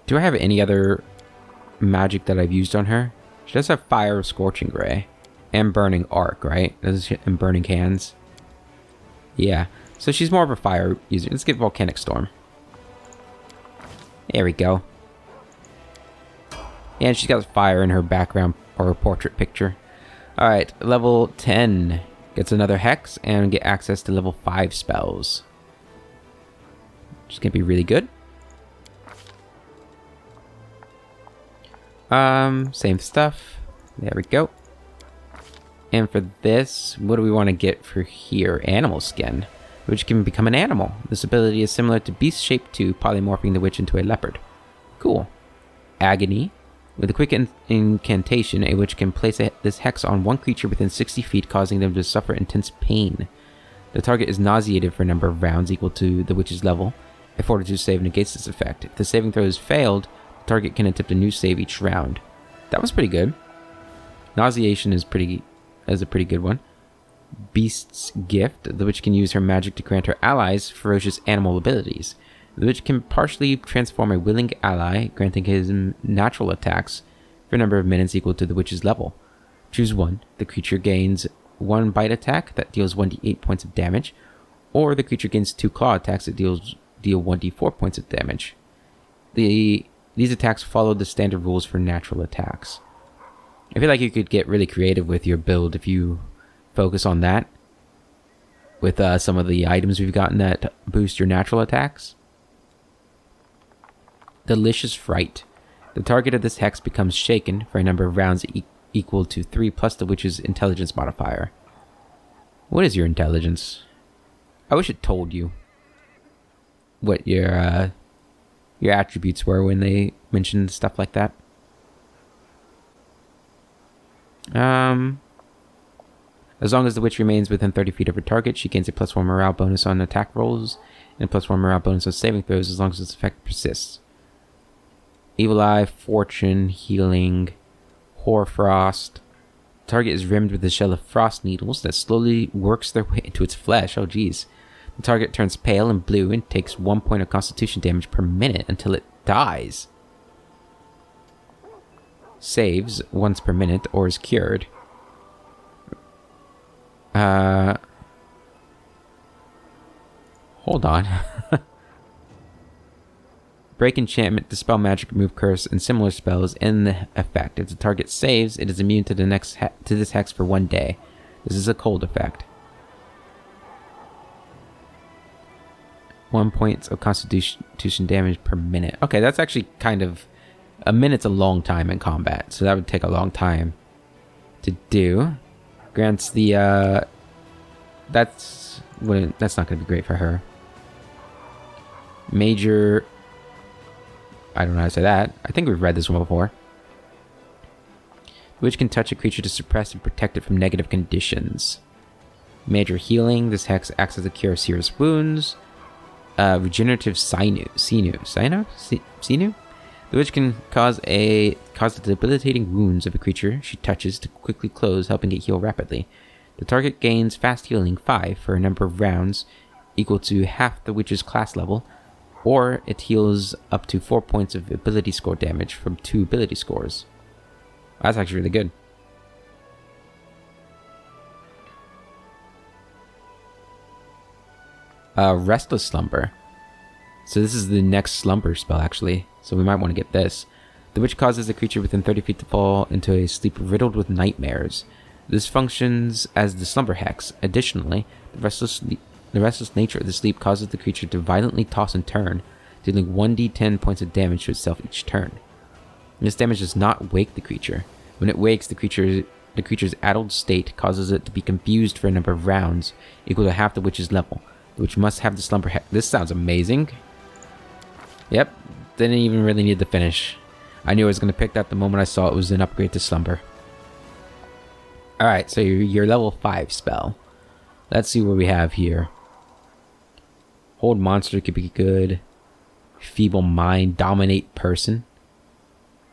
Speaker 2: do I have any other magic that I've used on her? She does have Fire of Scorching Ray and Burning Arc, right? And Burning Hands. Yeah, so she's more of a fire user. Let's get Volcanic Storm. There we go. Yeah, and she's got fire in her background or her portrait picture. Alright, level 10 gets another Hex and get access to level 5 spells. Which is going to be really good. Same stuff. There we go. And for this, what do we want to get for here? Animal Skin, which can become an animal. This ability is similar to Beast Shape 2, polymorphing the witch into a leopard. Cool. Agony. With a quick incantation, a witch can place this hex on one creature within 60 feet, causing them to suffer intense pain. The target is nauseated for a number of rounds equal to the witch's level. A fortitude save negates this effect. If the saving throw is failed, the target can attempt a new save each round. That was pretty good. Nauseation is a pretty good one. Beast's Gift. The witch can use her magic to grant her allies ferocious animal abilities. The witch can partially transform a willing ally, granting him natural attacks for a number of minutes equal to the witch's level. Choose one. The creature gains 1 bite attack that deals 1d8 points of damage, or the creature gains 2 claw attacks that deal 1d4 points of damage. These attacks follow the standard rules for natural attacks. I feel like you could get really creative with your build if you focus on that. With some of the items we've gotten that boost your natural attacks. Delicious Fright. The target of this hex becomes shaken for a number of rounds equal to 3 plus the witch's intelligence modifier. What is your intelligence? I wish it told you what your attributes were when they mentioned stuff like that. As long as the witch remains within 30 feet of her target, she gains a +1 morale bonus on attack rolls and a +1 morale bonus on saving throws as long as its effect persists. Evil Eye, Fortune, Healing, Hoarfrost. The target is rimmed with a shell of frost needles that slowly works their way into its flesh. Oh geez. The target turns pale and blue and takes 1 point of constitution damage per minute until it dies. Saves once per minute or is cured. Hold on. Break Enchantment, Dispel Magic, Remove Curse, and similar spells in the effect. If the target saves, it is immune to this hex for 1 day. This is a cold effect. 1 point of constitution damage per minute. Okay, that's actually kind of... A minute's a long time in combat, so that would take a long time to do. Grants the, that's not going to be great for her. Major, I don't know how to say that. I think we've read this one before. The witch can touch a creature to suppress and protect it from negative conditions. Major healing. This hex acts as a cure of serious wounds. Regenerative sinew. The witch can cause the debilitating wounds of a creature she touches to quickly close, helping it heal rapidly. The target gains fast healing 5 for a number of rounds equal to half the witch's class level, or it heals up to 4 points of ability score damage from 2 ability scores. That's actually really good. Restless Slumber. So this is the next slumber spell, actually. So we might want to get this. The witch causes a creature within 30 feet to fall into a sleep riddled with nightmares. This functions as the slumber hex. Additionally, the restless nature of the sleep causes the creature to violently toss and turn, dealing 1d10 points of damage to itself each turn. This damage does not wake the creature. When it wakes, the creature's addled state causes it to be confused for a number of rounds, equal to half the witch's level. The witch must have the slumber hex. This sounds amazing. Yep, didn't even really need the finish. I knew I was going to pick that the moment I saw it was an upgrade to slumber. Alright, so your level 5 spell. Let's see what we have here. Hold monster could be good. Feeble mind, dominate person.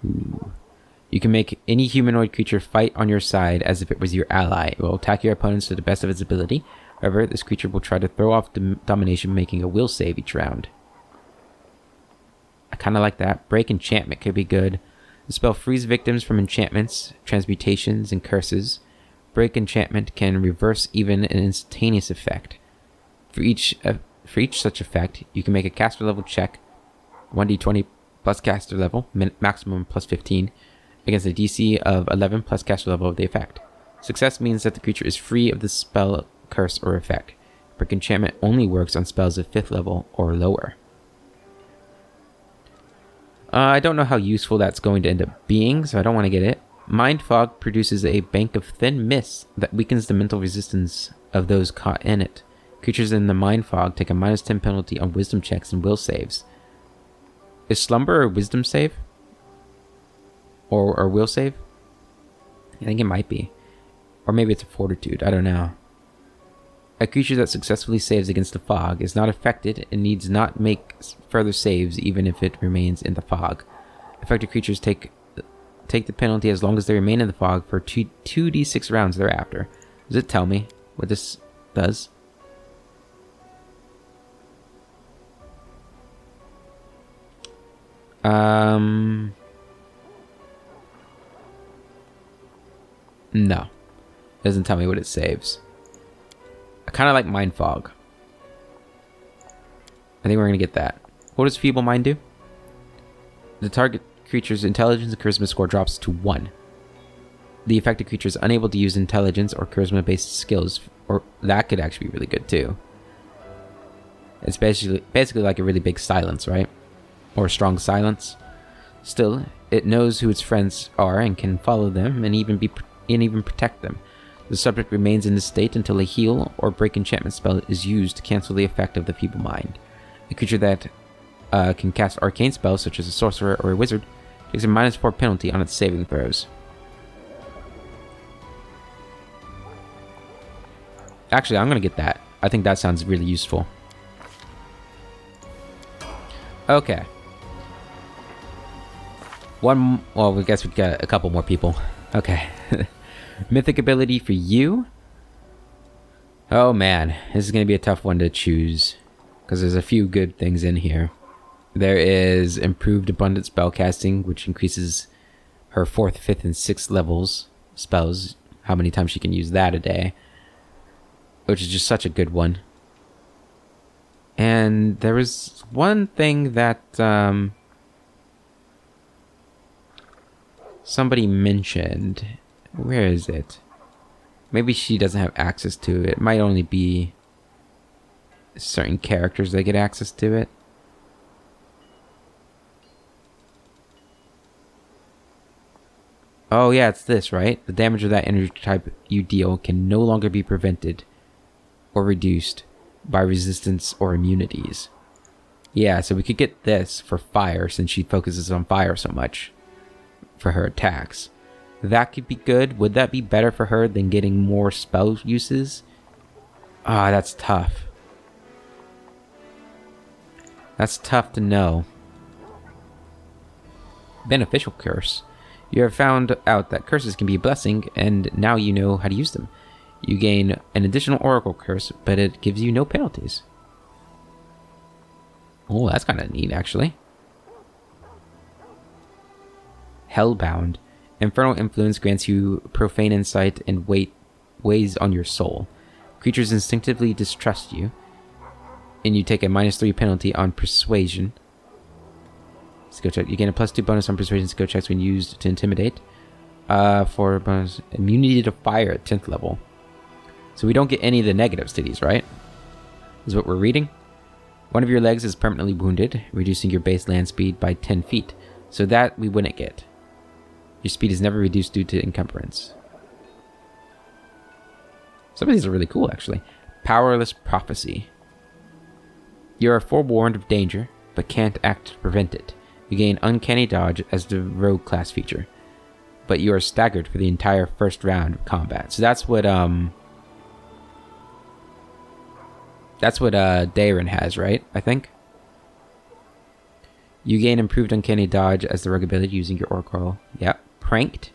Speaker 2: Ooh. You can make any humanoid creature fight on your side as if it was your ally. It will attack your opponents to the best of its ability. However, this creature will try to throw off domination, making a will save each round. I kind of like that. Break enchantment could be good. The spell frees victims from enchantments, transmutations, and curses. Break enchantment can reverse even an instantaneous effect. For each such effect, you can make a caster level check, 1d20 plus caster level, maximum plus 15, against a DC of 11 plus caster level of the effect. Success means that the creature is free of the spell, curse, or effect. Break enchantment only works on spells of 5th level or lower. I don't know how useful that's going to end up being, so I don't want to get it. Mind Fog produces a bank of thin mist that weakens the mental resistance of those caught in it. Creatures in the Mind Fog take a -10 penalty on wisdom checks and will saves. Is Slumber a wisdom save? Or will save? I think it might be. Or maybe it's a fortitude, I don't know. A creature that successfully saves against the fog is not affected and needs not make further saves even if it remains in the fog. Affected creatures take the penalty as long as they remain in the fog for 2d6 rounds thereafter. Does it tell me what this does? No. It doesn't tell me what it saves. I kind of like Mind Fog. I think we're going to get that. What does Feeble Mind do? The target creature's intelligence and charisma score drops to 1. The affected creature is unable to use intelligence or charisma-based skills, or that could actually be really good too. It's basically like a really big silence, right? Or a strong silence. Still, it knows who its friends are and can follow them and even protect them. The subject remains in this state until a heal or break enchantment spell is used to cancel the effect of the Feeble Mind. A creature that can cast arcane spells, such as a sorcerer or a wizard, takes a -4 penalty on its saving throws. Actually, I'm going to get that. I think that sounds really useful. Okay. Well, I guess we got a couple more people. Okay. Mythic ability for you. Oh man, this is going to be a tough one to choose, because there's a few good things in here. There is improved abundant spellcasting, which increases her 4th, 5th, and 6th levels spells, how many times she can use that a day, which is just such a good one. And there was one thing that somebody mentioned. Where is it? Maybe she doesn't have access to it. It might only be certain characters that get access to it. Oh yeah, it's this, right? The damage of that energy type you deal can no longer be prevented or reduced by resistance or immunities. Yeah, so we could get this for fire since she focuses on fire so much for her attacks. That could be good. Would that be better for her than getting more spell uses? Ah, that's tough. That's tough to know. Beneficial curse. You have found out that curses can be a blessing, and now you know how to use them. You gain an additional oracle curse, but it gives you no penalties. Oh, that's kind of neat, actually. Hellbound. Infernal influence grants you profane insight and weighs on your soul. Creatures instinctively distrust you, and you take a -3 penalty on persuasion. Skill check. You gain a +2 bonus on persuasion skill checks when used to intimidate. For bonus immunity to fire at 10th level. So we don't get any of the negatives to these, right? Is what we're reading. One of your legs is permanently wounded, reducing your base land speed by 10 feet. So that we wouldn't get. Your speed is never reduced due to encumbrance. Some of these are really cool, actually. Powerless Prophecy. You are forewarned of danger, but can't act to prevent it. You gain Uncanny Dodge as the Rogue class feature, but you are staggered for the entire first round of combat. So that's what Daeron has, right? I think. You gain improved Uncanny Dodge as the Rogue ability using your Oracle. Yep. Pranked.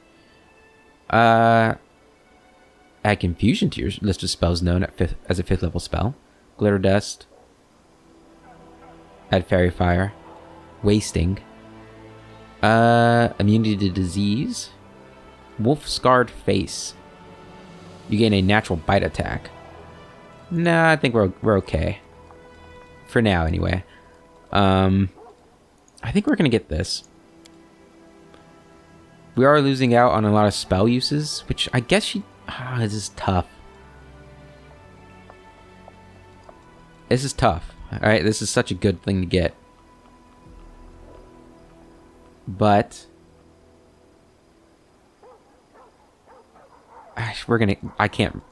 Speaker 2: Add Confusion to your list of spells known as a 5th level spell. Glitter Dust. Add Fairy Fire. Wasting. Immunity to Disease. Wolf Scarred Face. You gain a natural bite attack. Nah, I think we're okay. For now, anyway. I think we're gonna get this. We are losing out on a lot of spell uses, which I guess she... this is tough. This is tough. Alright, this is such a good thing to get. But... we're gonna... I can't...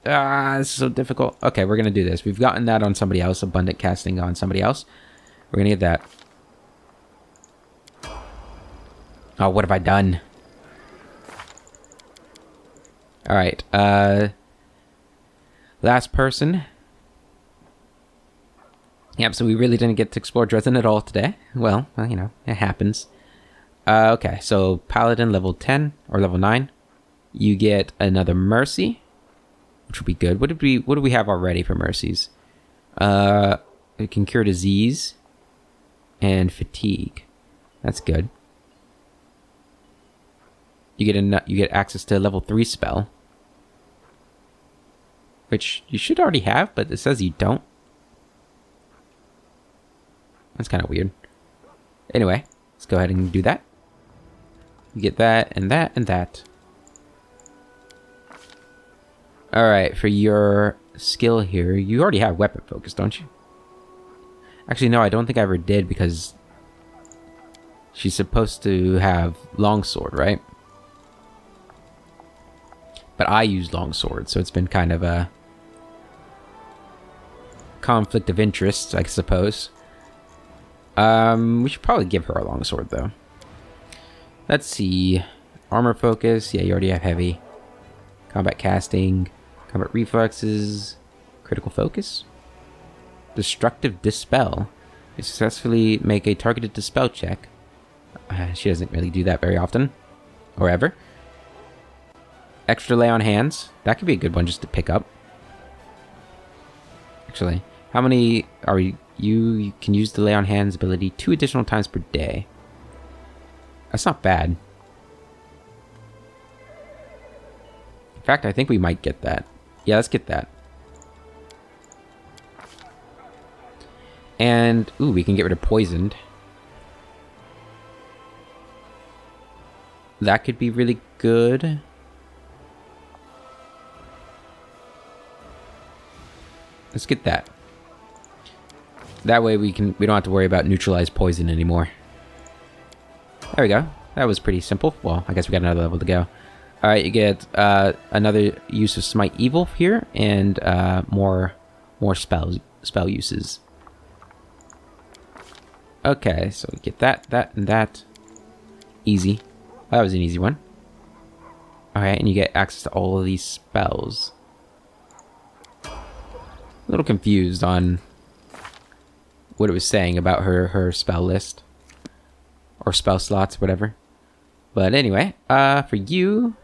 Speaker 2: this is so difficult. Okay, we're gonna do this. We've gotten that on somebody else. Abundant casting on somebody else. We're gonna get that. Oh, what have I done? Alright, last person. Yep, so we really didn't get to explore Dresden at all today. Well, you know, it happens. Okay, so Paladin level 10, or level 9. You get another Mercy, which would be good. What do we have already for Mercies? It can cure disease and fatigue. That's good. You get access to a level 3 spell, which you should already have, but it says you don't. That's kind of weird. Anyway, let's go ahead and do that. You get that and that and that. Alright, for your skill here, you already have weapon focus, don't you? Actually, no, I don't think I ever did because she's supposed to have longsword, right? But I use longsword, so it's been kind of a conflict of interest, I suppose. We should probably give her a longsword, though. Let's see. Armor focus. Yeah, you already have heavy. Combat casting. Combat reflexes. Critical focus. Destructive dispel. You successfully make a targeted dispel check. She doesn't really do that very often. Or ever. Extra lay on hands. That could be a good one just to pick up. Actually, how many are you? You can use the lay on hands ability 2 additional times per day. That's not bad. In fact, I think we might get that. Yeah, let's get that. And, ooh, we can get rid of poisoned. That could be really good. Let's get that. That way we don't have to worry about neutralized poison anymore. There we go. That was pretty simple. Well, I guess we got another level to go. Alright, you get another use of Smite Evil here, and more spell uses. Okay, so we get that, and that. Easy. That was an easy one. Alright, and you get access to all of these spells. A little confused on what it was saying about her spell list. Or spell slots, whatever. But anyway, for you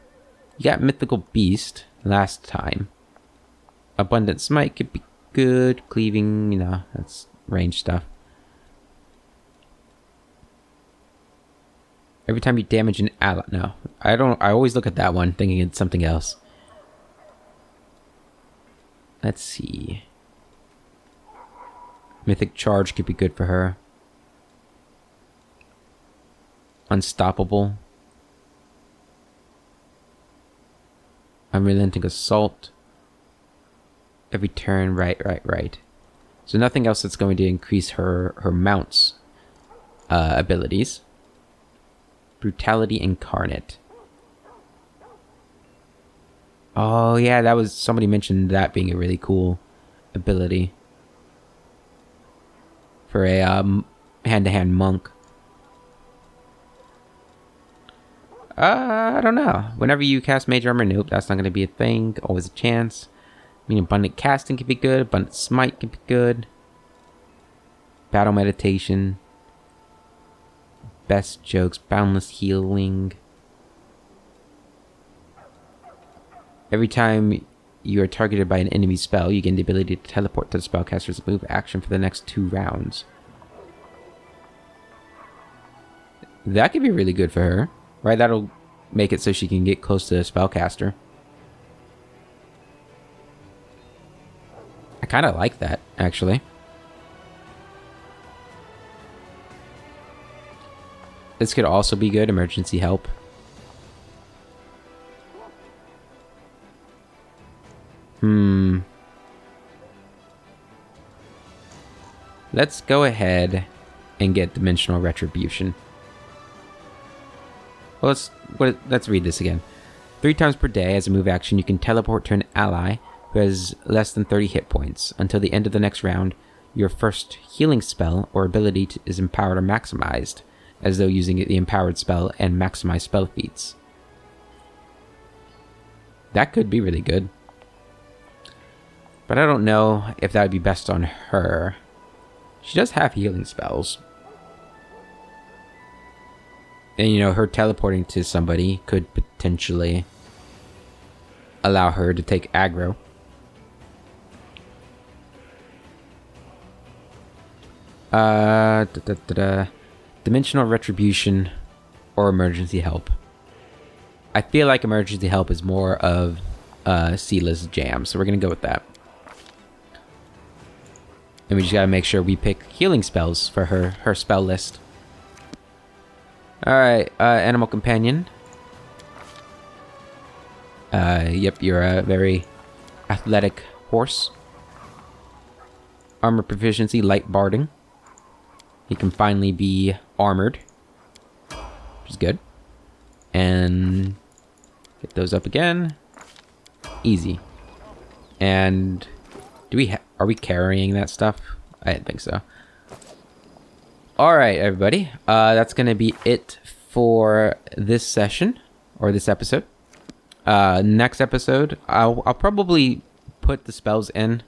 Speaker 2: got Mythical Beast last time. Abundant Smite could be good. Cleaving, that's range stuff. Every time you damage an ally. No, I always look at that one thinking it's something else. Let's see. Mythic Charge could be good for her. Unstoppable. Unrelenting Assault. Every turn, right. So nothing else that's going to increase her mount's abilities. Brutality Incarnate. Oh yeah, that was, somebody mentioned that being a really cool ability for a hand-to-hand monk. I don't know. Whenever you cast Mage Armor, nope, that's not going to be a thing. Always a chance. I mean, Abundant Casting could be good. Abundant Smite could be good. Battle Meditation. Best Jokes. Boundless Healing. Every time you are targeted by an enemy spell, you gain the ability to teleport to the spellcaster's move action for the next 2 rounds. That could be really good for her. Right, that'll make it so she can get close to the spellcaster. I kind of like that, actually. This could also be good, emergency help. Let's go ahead and get Dimensional Retribution. Well, let's read this again. 3 times per day, as a move action, you can teleport to an ally who has less than 30 hit points. Until the end of the next round, your first healing spell or ability is empowered or maximized, as though using the empowered spell and maximized spell feats. That could be really good. But I don't know if that would be best on her. She does have healing spells. And, her teleporting to somebody could potentially allow her to take aggro. Dimensional Retribution or Emergency Help. I feel like Emergency Help is more of Sela's jam, so we're going to go with that. And we just got to make sure we pick healing spells for her spell list. Alright, Animal Companion. Yep, you're a very athletic horse. Armor Proficiency, Light Barding. He can finally be armored, which is good. And get those up again. Easy. And are we carrying that stuff? I didn't think so. Alright, everybody. That's going to be it for this session, or this episode. Next episode, I'll probably put the spells in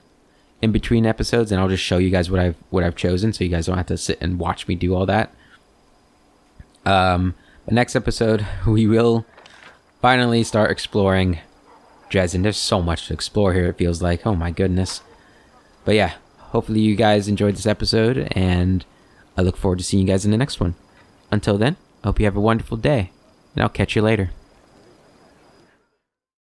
Speaker 2: between episodes, and I'll just show you guys what I've chosen, so you guys don't have to sit and watch me do all that. The next episode, we will finally start exploring Dresden. There's so much to explore here, it feels like. Oh my goodness. But yeah, hopefully you guys enjoyed this episode, and I look forward to seeing you guys in the next one. Until then, I hope you have a wonderful day, and I'll catch you later.